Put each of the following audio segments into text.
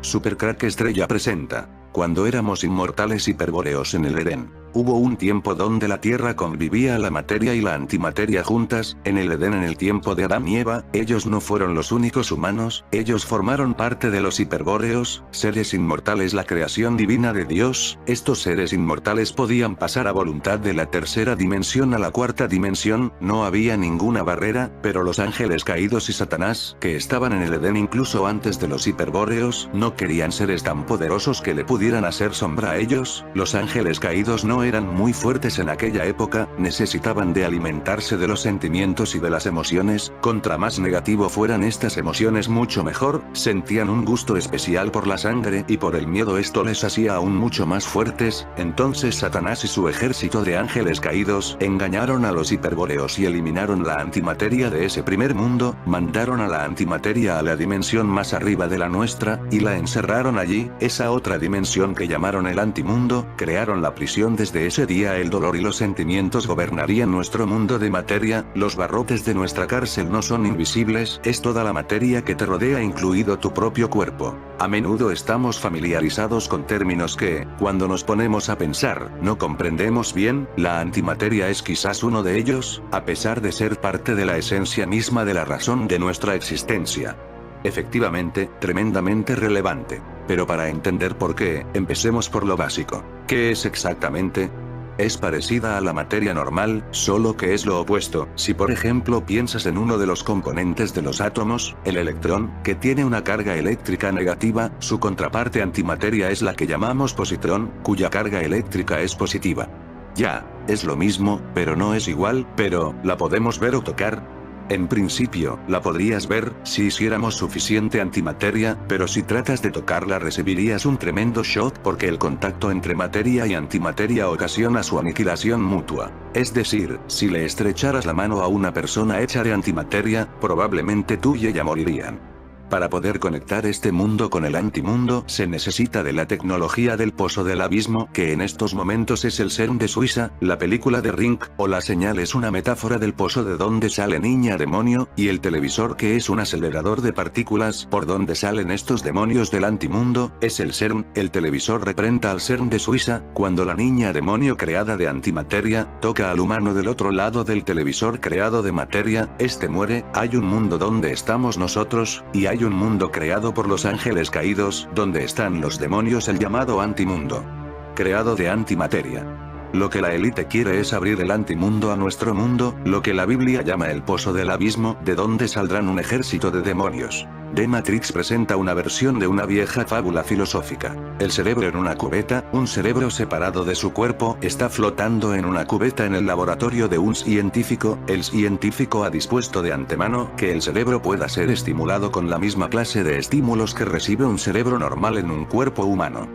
Supercrack Estrella presenta. Cuando éramos inmortales hiperbóreos en el Edén, hubo un tiempo donde la Tierra convivía la materia y la antimateria juntas. En el Edén, en el tiempo de Adán y Eva, ellos no fueron los únicos humanos, ellos formaron parte de los hiperbóreos, seres inmortales, la creación divina de Dios. Estos seres inmortales podían pasar a voluntad de la tercera dimensión a la cuarta dimensión, no había ninguna barrera, pero los ángeles caídos y Satanás, que estaban en el Edén incluso antes de los hiperbóreos, no querían seres tan poderosos que le pudieran hacer sombra a ellos. Los ángeles caídos no eran muy fuertes en aquella época, necesitaban de alimentarse de los sentimientos y de las emociones. Contra más negativo fueran estas emociones mucho mejor, sentían un gusto especial por la sangre y por el miedo, esto les hacía aún mucho más fuertes. Entonces Satanás y su ejército de ángeles caídos engañaron a los hiperbóreos y eliminaron la antimateria de ese primer mundo, mandaron a la antimateria a la dimensión más arriba de la nuestra, y la encerraron allí, esa otra dimensión que llamaron el antimundo, crearon la prisión. Desde ese día el dolor y los sentimientos gobernarían nuestro mundo de materia. Los barrotes de nuestra cárcel no son invisibles, es toda la materia que te rodea, incluido tu propio cuerpo. A menudo estamos familiarizados con términos que, cuando nos ponemos a pensar, no comprendemos bien. La antimateria es quizás uno de ellos, a pesar de ser parte de la esencia misma de la razón de nuestra existencia. Efectivamente, tremendamente relevante. Pero para entender por qué, empecemos por lo básico. ¿Qué es exactamente? Es parecida a la materia normal, solo que es lo opuesto. Si por ejemplo piensas en uno de los componentes de los átomos, el electrón, que tiene una carga eléctrica negativa, su contraparte antimateria es la que llamamos positrón, cuya carga eléctrica es positiva. Ya, es lo mismo, pero no es igual. Pero, ¿la podemos ver o tocar? En principio, la podrías ver, si hiciéramos suficiente antimateria, pero si tratas de tocarla recibirías un tremendo shock porque el contacto entre materia y antimateria ocasiona su aniquilación mutua. Es decir, si le estrecharas la mano a una persona hecha de antimateria, probablemente tú y ella morirían. Para poder conectar este mundo con el antimundo se necesita de la tecnología del pozo del abismo, que en estos momentos es el CERN de Suiza. La película de Ring, o La Señal, es una metáfora del pozo de donde sale Niña Demonio, y el televisor, que es un acelerador de partículas por donde salen estos demonios del antimundo, es el CERN. El televisor representa al CERN de Suiza. Cuando la Niña Demonio creada de antimateria toca al humano del otro lado del televisor creado de materia, este muere. Hay un mundo donde estamos nosotros, y hay un mundo creado por los ángeles caídos, donde están los demonios, el llamado antimundo, creado de antimateria. Lo que la élite quiere es abrir el antimundo a nuestro mundo, lo que la Biblia llama el pozo del abismo, de donde saldrán un ejército de demonios. The Matrix presenta una versión de una vieja fábula filosófica. El cerebro en una cubeta, un cerebro separado de su cuerpo, está flotando en una cubeta en el laboratorio de un científico. El científico ha dispuesto de antemano que el cerebro pueda ser estimulado con la misma clase de estímulos que recibe un cerebro normal en un cuerpo humano.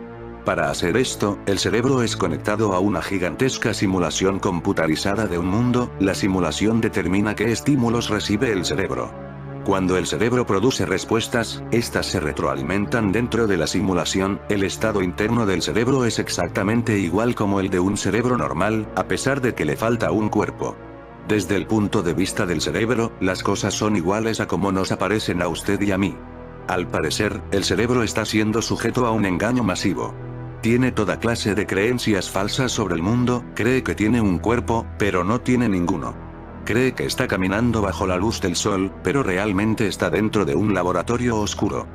Para hacer esto, el cerebro es conectado a una gigantesca simulación computarizada de un mundo. La simulación determina qué estímulos recibe el cerebro. Cuando el cerebro produce respuestas, estas se retroalimentan dentro de la simulación. El estado interno del cerebro es exactamente igual como el de un cerebro normal, a pesar de que le falta un cuerpo. Desde el punto de vista del cerebro, las cosas son iguales a como nos aparecen a usted y a mí. Al parecer, el cerebro está siendo sujeto a un engaño masivo. Tiene toda clase de creencias falsas sobre el mundo, cree que tiene un cuerpo, pero no tiene ninguno. Cree que está caminando bajo la luz del sol, pero realmente está dentro de un laboratorio oscuro.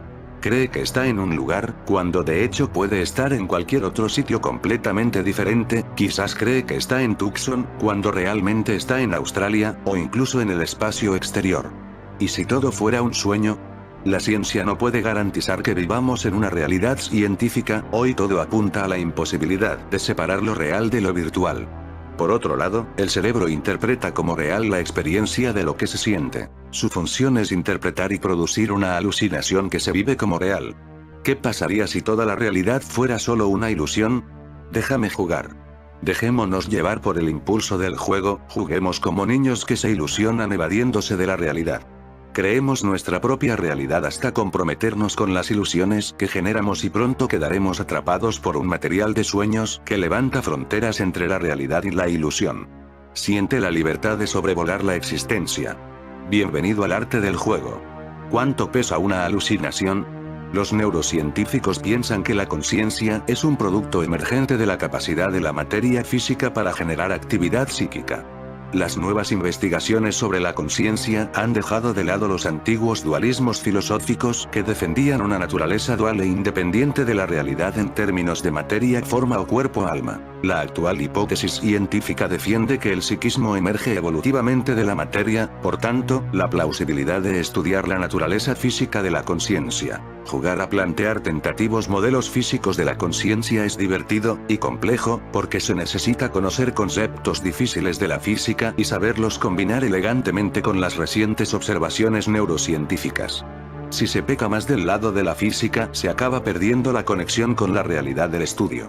Cree que está en un lugar, cuando de hecho puede estar en cualquier otro sitio completamente diferente. Quizás cree que está en Tucson, cuando realmente está en Australia, o incluso en el espacio exterior. ¿Y si todo fuera un sueño? La ciencia no puede garantizar que vivamos en una realidad científica. Hoy todo apunta a la imposibilidad de separar lo real de lo virtual. Por otro lado, el cerebro interpreta como real la experiencia de lo que se siente. Su función es interpretar y producir una alucinación que se vive como real. ¿Qué pasaría si toda la realidad fuera solo una ilusión? Déjame jugar. Dejémonos llevar por el impulso del juego, juguemos como niños que se ilusionan evadiéndose de la realidad. Creemos nuestra propia realidad hasta comprometernos con las ilusiones que generamos y pronto quedaremos atrapados por un material de sueños que levanta fronteras entre la realidad y la ilusión. Siente la libertad de sobrevolar la existencia. Bienvenido al arte del juego. ¿Cuánto pesa una alucinación? Los neurocientíficos piensan que la conciencia es un producto emergente de la capacidad de la materia física para generar actividad psíquica. Las nuevas investigaciones sobre la conciencia han dejado de lado los antiguos dualismos filosóficos que defendían una naturaleza dual e independiente de la realidad en términos de materia, forma o cuerpo-alma. La actual hipótesis científica defiende que el psiquismo emerge evolutivamente de la materia, por tanto, la plausibilidad de estudiar la naturaleza física de la conciencia. Jugar a plantear tentativos modelos físicos de la conciencia es divertido y complejo, porque se necesita conocer conceptos difíciles de la física y saberlos combinar elegantemente con las recientes observaciones neurocientíficas. Si se peca más del lado de la física, se acaba perdiendo la conexión con la realidad del estudio.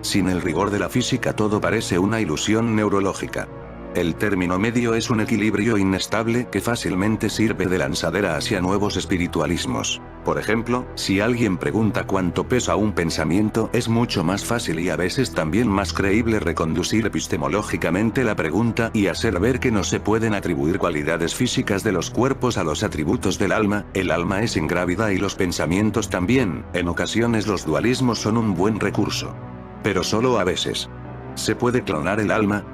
Sin el rigor de la física todo parece una ilusión neurológica. El término medio es un equilibrio inestable que fácilmente sirve de lanzadera hacia nuevos espiritualismos. Por ejemplo, si alguien pregunta cuánto pesa un pensamiento, es mucho más fácil y a veces también más creíble reconducir epistemológicamente la pregunta y hacer ver que no se pueden atribuir cualidades físicas de los cuerpos a los atributos del alma. El alma es ingrávida y los pensamientos también. En ocasiones los dualismos son un buen recurso. Pero solo a veces. ¿Se puede clonar el alma?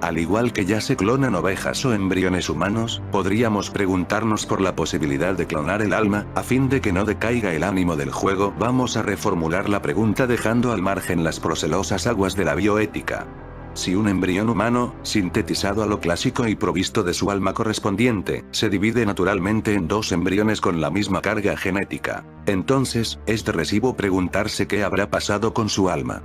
Al igual que ya se clonan ovejas o embriones humanos, podríamos preguntarnos por la posibilidad de clonar el alma. A fin de que no decaiga el ánimo del juego, vamos a reformular la pregunta dejando al margen las procelosas aguas de la bioética. Si un embrión humano, sintetizado a lo clásico y provisto de su alma correspondiente, se divide naturalmente en dos embriones con la misma carga genética, entonces, es de recibo preguntarse qué habrá pasado con su alma.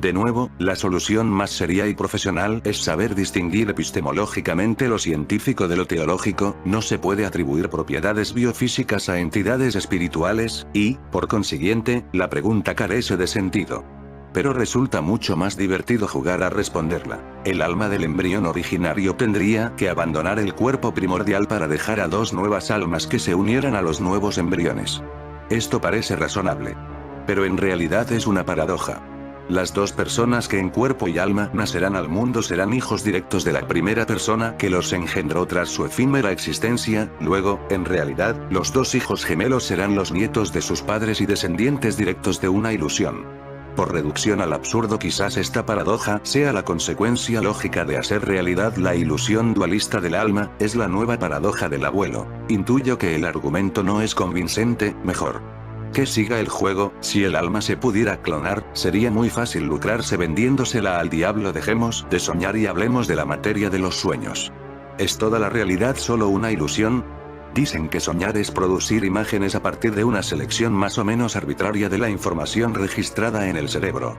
De nuevo, la solución más seria y profesional es saber distinguir epistemológicamente lo científico de lo teológico. No se puede atribuir propiedades biofísicas a entidades espirituales, y, por consiguiente, la pregunta carece de sentido. Pero resulta mucho más divertido jugar a responderla. El alma del embrión originario tendría que abandonar el cuerpo primordial para dejar a dos nuevas almas que se unieran a los nuevos embriones. Esto parece razonable. Pero en realidad es una paradoja. Las dos personas que en cuerpo y alma nacerán al mundo serán hijos directos de la primera persona que los engendró tras su efímera existencia. Luego, en realidad, los dos hijos gemelos serán los nietos de sus padres y descendientes directos de una ilusión. Por reducción al absurdo, quizás esta paradoja sea la consecuencia lógica de hacer realidad la ilusión dualista del alma. Es la nueva paradoja del abuelo. Intuyo que el argumento no es convincente. Mejor que siga el juego. Si el alma se pudiera clonar, sería muy fácil lucrarse vendiéndosela al diablo. Dejemos de soñar y hablemos de la materia de los sueños. ¿Es toda la realidad solo una ilusión? Dicen que soñar es producir imágenes a partir de una selección más o menos arbitraria de la información registrada en el cerebro.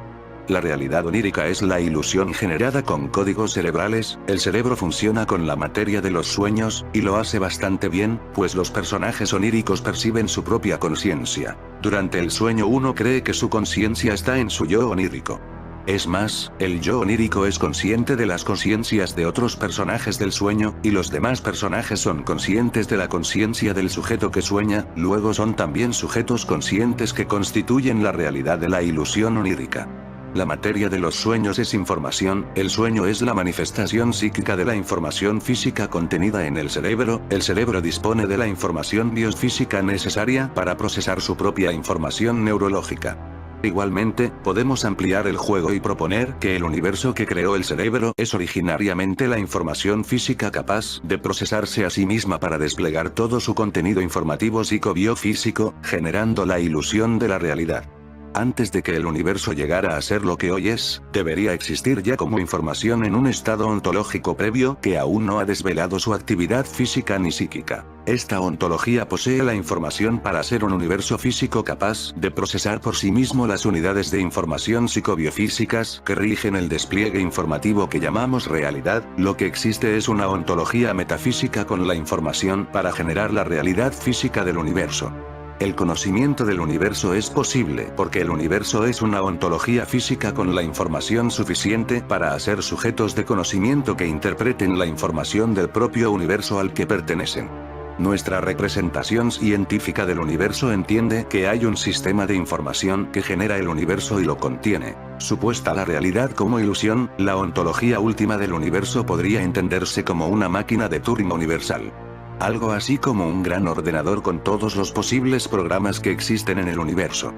La realidad onírica es la ilusión generada con códigos cerebrales. El cerebro funciona con la materia de los sueños, y lo hace bastante bien, pues los personajes oníricos perciben su propia conciencia. Durante el sueño uno cree que su conciencia está en su yo onírico. Es más, el yo onírico es consciente de las conciencias de otros personajes del sueño, y los demás personajes son conscientes de la conciencia del sujeto que sueña. Luego son también sujetos conscientes que constituyen la realidad de la ilusión onírica. La materia de los sueños es información. El sueño es la manifestación psíquica de la información física contenida en el cerebro. El cerebro dispone de la información biofísica necesaria para procesar su propia información neurológica. Igualmente, podemos ampliar el juego y proponer que el universo que creó el cerebro es originariamente la información física capaz de procesarse a sí misma para desplegar todo su contenido informativo psicobiofísico, generando la ilusión de la realidad. Antes de que el universo llegara a ser lo que hoy es, debería existir ya como información en un estado ontológico previo que aún no ha desvelado su actividad física ni psíquica. Esta ontología posee la información para ser un universo físico capaz de procesar por sí mismo las unidades de información psicobiofísicas que rigen el despliegue informativo que llamamos realidad. Lo que existe es una ontología metafísica con la información para generar la realidad física del universo. El conocimiento del universo es posible porque el universo es una ontología física con la información suficiente para hacer sujetos de conocimiento que interpreten la información del propio universo al que pertenecen. Nuestra representación científica del universo entiende que hay un sistema de información que genera el universo y lo contiene. Supuesta la realidad como ilusión, la ontología última del universo podría entenderse como una máquina de Turing universal. Algo así como un gran ordenador con todos los posibles programas que existen en el universo.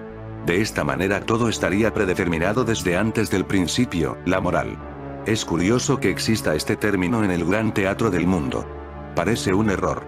De esta manera todo estaría predeterminado desde antes del principio, la moral. Es curioso que exista este término en el gran teatro del mundo. Parece un error.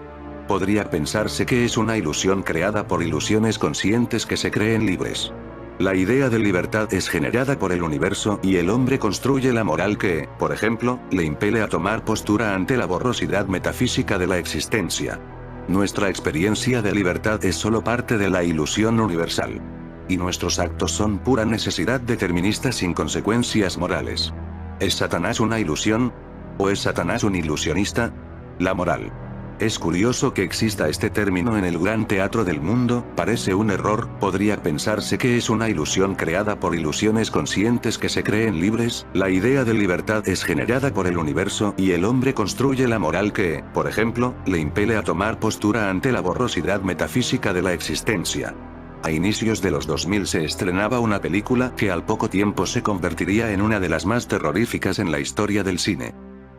Podría pensarse que es una ilusión creada por ilusiones conscientes que se creen libres. La idea de libertad es generada por el universo y el hombre construye la moral que, por ejemplo, le impele a tomar postura ante la borrosidad metafísica de la existencia. Nuestra experiencia de libertad es solo parte de la ilusión universal. Y nuestros actos son pura necesidad determinista sin consecuencias morales. ¿Es Satanás una ilusión? ¿O es Satanás un ilusionista? La moral. Es curioso que exista este término en el gran teatro del mundo, parece un error, podría pensarse que es una ilusión creada por ilusiones conscientes que se creen libres, la idea de libertad es generada por el universo y el hombre construye la moral que, por ejemplo, le impele a tomar postura ante la borrosidad metafísica de la existencia. A inicios de los 2000 se estrenaba una película que al poco tiempo se convertiría en una de las más terroríficas en la historia del cine.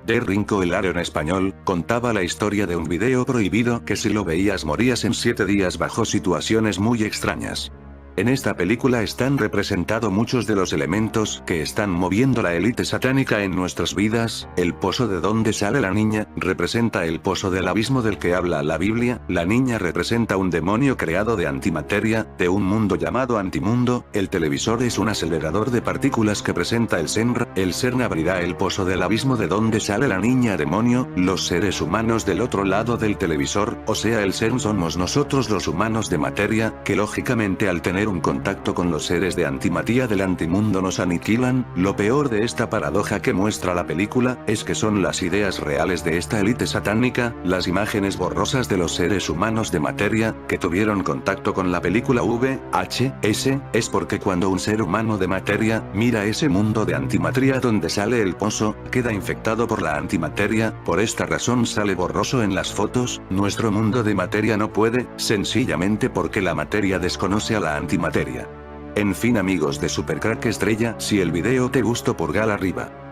The Ring o El Aro en español, contaba la historia de un video prohibido que si lo veías morías en 7 días bajo situaciones muy extrañas. En esta película están representados muchos de los elementos que están moviendo la élite satánica en nuestras vidas. El pozo de donde sale la niña, representa el pozo del abismo del que habla la Biblia, la niña representa un demonio creado de antimateria, de un mundo llamado antimundo, el televisor es un acelerador de partículas que presenta el CERN abrirá el pozo del abismo de donde sale la niña demonio, los seres humanos del otro lado del televisor, o sea el CERN somos nosotros los humanos de materia, que lógicamente al tener un contacto con los seres de antimatía del antimundo nos aniquilan. Lo peor de esta paradoja que muestra la película, es que son las ideas reales de esta élite satánica, las imágenes borrosas de los seres humanos de materia, que tuvieron contacto con la película VHS, es porque cuando un ser humano de materia, mira ese mundo de antimateria donde sale el pozo, queda infectado por la antimateria, por esta razón sale borroso en las fotos, nuestro mundo de materia no puede, sencillamente porque la materia desconoce a la antimateria. En fin amigos de Supercrack Estrella, si el video te gustó pulgar arriba.